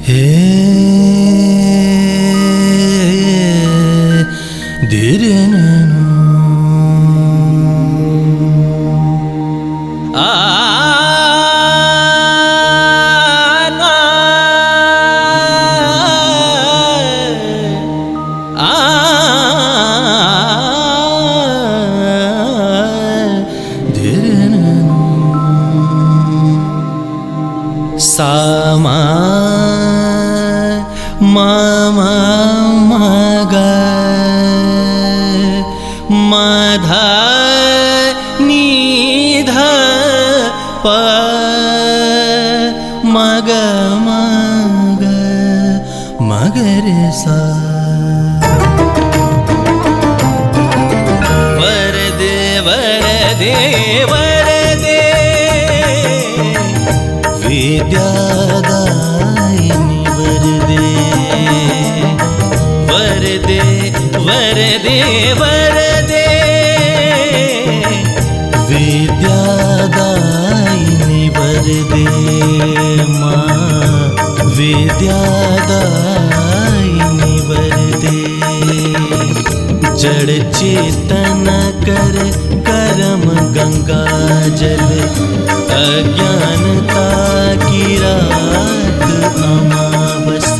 हे धीरे नैनो धीरे नैनो सामा मामा मगा माधा निधा प मग मग मगरे सा वरदे वरदे वरदे विद्यादायिनी वरदे वरदे वरदे वरदे विद्यादायिनी वरदे माँ विद्यादायिनी वरदे जड़ चेतन कर करम गंगा जल अज्ञानता की रात अमावस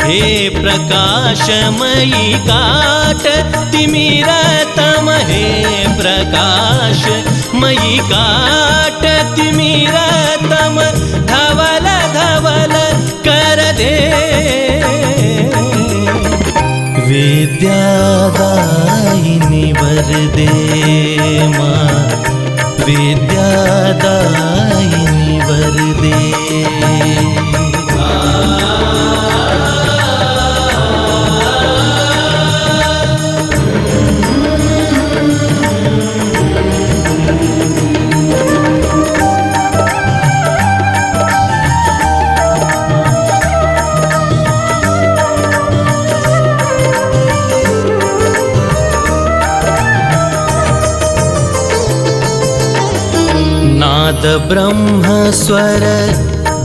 हे प्रकाशमयी काट तिमिरतम हे प्रकाशमयी काट तिमिरतम धवल धवल कर दे विद्यादायिनी वरदे माँ विद्यादायिनी वरदे नाद ब्रह्म स्वर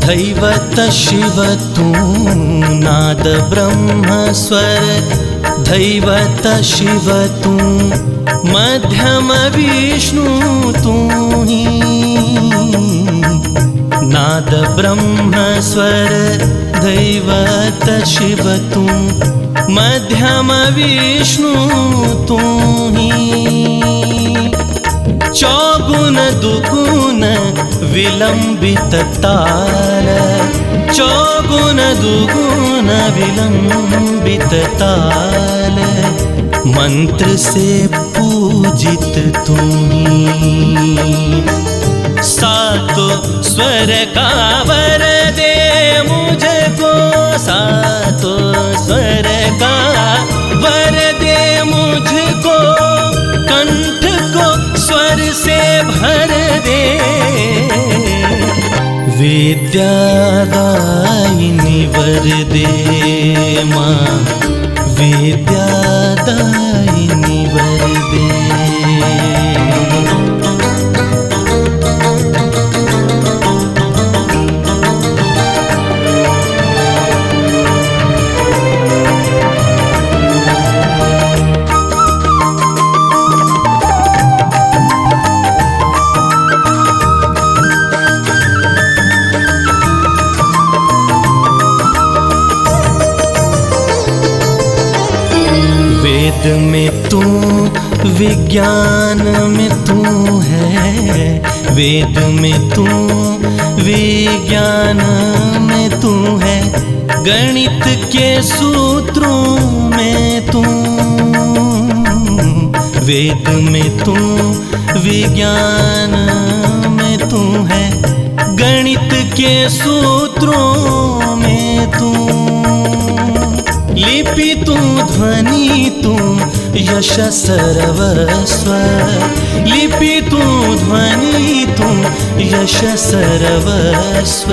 दैवत शिव तू नाद ब्रह्म स्वर दैवत शिव तू मध्यम विष्णु तू ही नाद ब्रह्म स्वर दैवत शिव तू मध्यम विष्णु तू ही चौगुण दुगुण विलंबित ताल चौगुण दुगुण विलंबित ताल मंत्र से पूजित तुम्ही सातो स्वर का वर दे मुझको सातो स्वर का वर दे मुझको कंठ को स्वर से भर दे विद्यादायिनी वरदे माँ विद्यादायिनी वरदे वेद में तू विज्ञान में तू है वेद में तू विज्ञान में तू है गणित के सूत्रों में तू वेद में तू विज्ञान में तू है गणित के सूत्रों में तू लिपि तू ध्वनि तू यश सर्वस्व लिपि तू ध्वनि तू यश सर्वस्व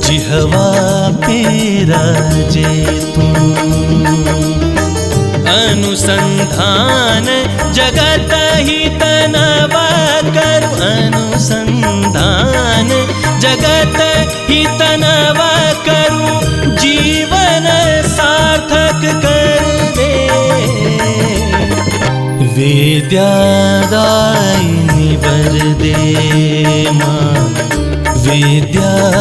जिह्वा पे राजे तू अनुसंधान जगत हित नव करु अनुसंधान जगत हित नव करु कर दे। विद्यादायिनी वरदे माँ, विद्यादायिनी